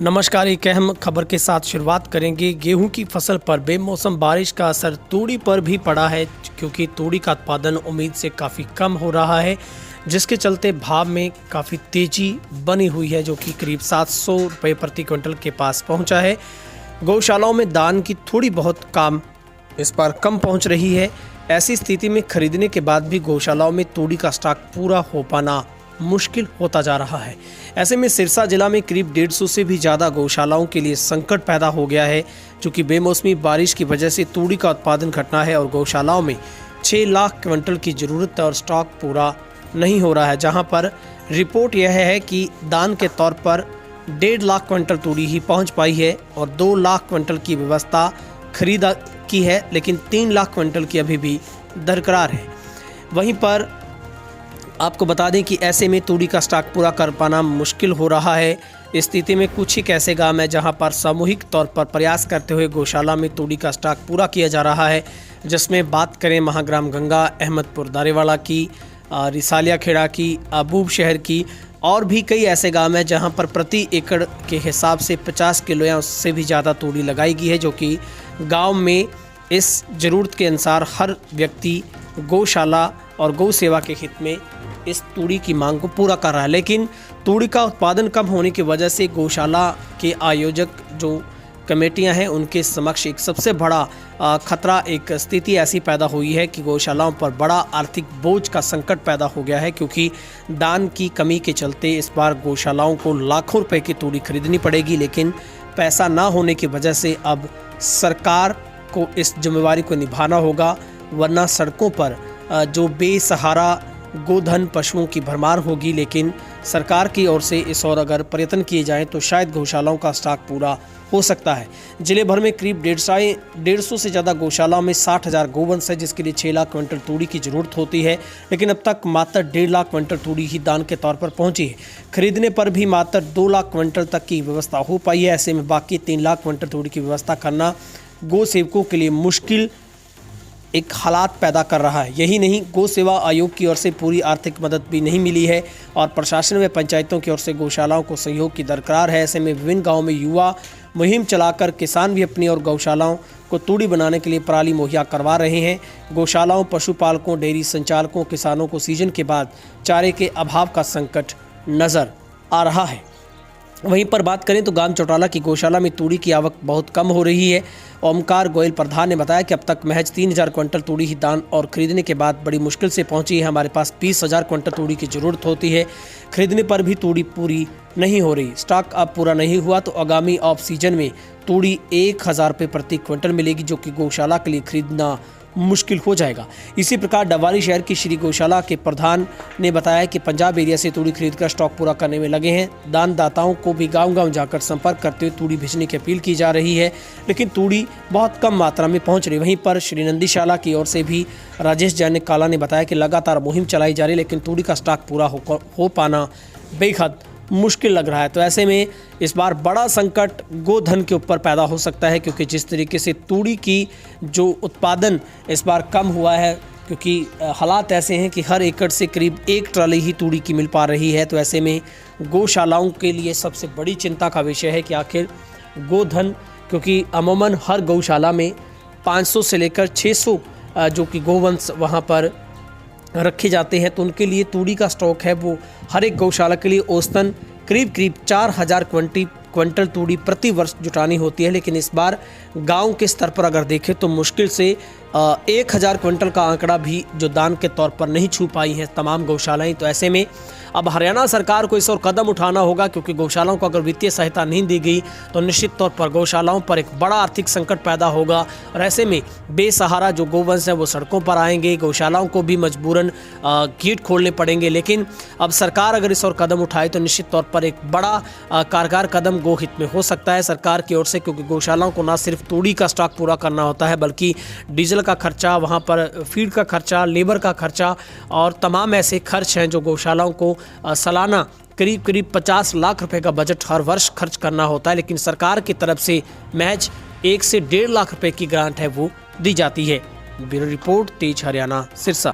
नमस्कार। एक अहम खबर के साथ शुरुआत करेंगे। गेहूं की फसल पर बेमौसम बारिश का असर तूड़ी पर भी पड़ा है, क्योंकि तूड़ी का उत्पादन उम्मीद से काफ़ी कम हो रहा है, जिसके चलते भाव में काफ़ी तेज़ी बनी हुई है, जो कि करीब 700 रुपये प्रति क्विंटल के पास पहुंचा है। गौशालाओं में दान की थोड़ी बहुत काम इस बार कम पहुंच रही है। ऐसी स्थिति में खरीदने के बाद भी गौशालाओं में तूड़ी का स्टॉक पूरा हो पाना मुश्किल होता जा रहा है। ऐसे में सिरसा जिला में करीब 150 से भी ज़्यादा गौशालाओं के लिए संकट पैदा हो गया है, क्योंकि बेमौसमी बारिश की वजह से तूड़ी का उत्पादन घटना है और गौशालाओं में 6 लाख क्विंटल की ज़रूरत और स्टॉक पूरा नहीं हो रहा है। जहां पर रिपोर्ट यह है कि दान के तौर पर 1.5 लाख क्विंटल तूड़ी ही पहुंच पाई है और 2 लाख क्विंटल की व्यवस्था खरीद की है, लेकिन 3 लाख क्विंटल की अभी भी दरकरार है। वहीं पर आपको बता दें कि ऐसे में तूड़ी का स्टॉक पूरा कर पाना मुश्किल हो रहा है। इस स्थिति में कुछ ही ऐसे गांव हैं जहां पर सामूहिक तौर पर प्रयास करते हुए गौशाला में तूड़ी का स्टॉक पूरा किया जा रहा है, जिसमें बात करें महाग्राम गंगा, अहमदपुर दारेवाड़ा की, रिसालिया खेड़ा की, अबूब शहर की, और भी कई ऐसे गांव हैं जहां पर प्रति एकड़ के हिसाब से 50 किलो या उससे भी ज़्यादा तूड़ी लगाई गई है, जो कि गाँव में इस ज़रूरत के अनुसार हर व्यक्ति गौशाला और गौ सेवा के हित में इस तूड़ी की मांग को पूरा कर रहा है। लेकिन तूड़ी का उत्पादन कम होने की वजह से गौशाला के आयोजक जो कमेटियां हैं, उनके समक्ष एक सबसे बड़ा खतरा, एक स्थिति ऐसी पैदा हुई है कि गौशालाओं पर बड़ा आर्थिक बोझ का संकट पैदा हो गया है, क्योंकि दान की कमी के चलते इस बार गौशालाओं को लाखों रुपए की तूड़ी खरीदनी पड़ेगी। लेकिन पैसा ना होने की वजह से अब सरकार को इस जिम्मेवारी को निभाना होगा, वरना सड़कों पर जो बेसहारा गोधन पशुओं की भरमार होगी। लेकिन सरकार की ओर से इस और अगर प्रयत्न किए जाएं तो शायद गौशालाओं का स्टॉक पूरा हो सकता है। जिले भर में करीब 150 से ज़्यादा गौशालाओं में 60,000 गोवंश है, जिसके लिए 6 लाख क्विंटल तूड़ी की ज़रूरत होती है। लेकिन अब तक मात्र 1.5 लाख क्विंटल तूड़ी ही दान के तौर पर पहुंची है। खरीदने पर भी मात्र 2 लाख क्विंटल तक की व्यवस्था हो पाई है। ऐसे में बाकी 3 लाख क्विंटल तूड़ी की व्यवस्था करना गौ सेवकों के लिए मुश्किल एक हालात पैदा कर रहा है। यही नहीं, गौ सेवा आयोग की ओर से पूरी आर्थिक मदद भी नहीं मिली है और प्रशासन व पंचायतों की ओर से गौशालाओं को सहयोग की दरकार है। ऐसे में विभिन्न गांवों में युवा मुहिम चलाकर किसान भी अपनी और गौशालाओं को तूड़ी बनाने के लिए पराली मुहैया करवा रहे हैं। गौशालाओं, पशुपालकों, डेयरी संचालकों, किसानों को सीजन के बाद चारे के अभाव का संकट नज़र आ रहा है। वहीं पर बात करें तो गांव चौटाला की गौशाला में तूड़ी की आवक बहुत कम हो रही है। ओमकार गोयल प्रधान ने बताया कि अब तक महज 3,000 क्विंटल तूड़ी ही दान और खरीदने के बाद बड़ी मुश्किल से पहुंची है। हमारे पास 20,000 क्विंटल तूड़ी की ज़रूरत होती है। खरीदने पर भी तूड़ी पूरी नहीं हो रही। स्टॉक अब पूरा नहीं हुआ तो आगामी ऑफ सीजन में तूड़ी 1,000 रुपये प्रति क्विंटल मिलेगी, जो कि गौशाला के लिए खरीदना मुश्किल हो जाएगा। इसी प्रकार डवारी शहर की श्री गौशाला के प्रधान ने बताया कि पंजाब एरिया से तूड़ी खरीदकर स्टॉक पूरा करने में लगे हैं। दानदाताओं को भी गांव-गांव जाकर संपर्क करते हुए तूड़ी भेजने की अपील की जा रही है, लेकिन तूड़ी बहुत कम मात्रा में पहुंच रही। वहीं पर श्री नंदीशाला की ओर से भी राजेश जैन काला ने बताया कि लगातार मुहिम चलाई जा रही है, लेकिन तूड़ी का स्टॉक पूरा हो पाना बेहद मुश्किल लग रहा है। तो ऐसे में इस बार बड़ा संकट गोधन के ऊपर पैदा हो सकता है, क्योंकि जिस तरीके से तूड़ी की जो उत्पादन इस बार कम हुआ है, क्योंकि हालात ऐसे हैं कि हर एकड़ से करीब 1 ट्राली ही तूड़ी की मिल पा रही है। तो ऐसे में गौशालाओं के लिए सबसे बड़ी चिंता का विषय है कि आखिर गोधन, क्योंकि अमूमन हर गौशाला में 500 से लेकर 600 जो कि गोवंश वहाँ पर रखे जाते हैं, तो उनके लिए तूड़ी का स्टॉक है वो हर एक गौशाला के लिए औसतन करीब 4,000 क्विंटल तूड़ी प्रति वर्ष जुटानी होती है। लेकिन इस बार गांव के स्तर पर अगर देखें तो मुश्किल से 1,000 क्विंटल का आंकड़ा भी जो दान के तौर पर नहीं छू पाई हैं तमाम गौशालाएं। तो ऐसे में अब हरियाणा सरकार को इस ओर कदम उठाना होगा, क्योंकि गौशालाओं को अगर वित्तीय सहायता नहीं दी गई तो निश्चित तौर पर गौशालाओं पर एक बड़ा आर्थिक संकट पैदा होगा और ऐसे में बेसहारा जो गोवंश हैं वो सड़कों पर आएंगे। गौशालाओं को भी मजबूरन गेट खोलने पड़ेंगे। लेकिन अब सरकार अगर इस ओर कदम उठाए तो निश्चित तौर पर एक बड़ा कारगर कदम गौ हित में हो सकता है सरकार की ओर से, क्योंकि गौशालाओं को न सिर्फ तूड़ी का स्टॉक पूरा करना होता है, बल्कि डीजल का खर्चा, वहाँ पर फीड का खर्चा, लेबर का खर्चा और तमाम ऐसे खर्च हैं जो गौशालाओं को सालाना करीब 50 लाख रुपए का बजट हर वर्ष खर्च करना होता है। लेकिन सरकार की तरफ से महज 1 से 1.5 लाख रुपए की ग्रांट है वो दी जाती है। ब्यूरो रिपोर्ट, तेज हरियाणा, सिरसा।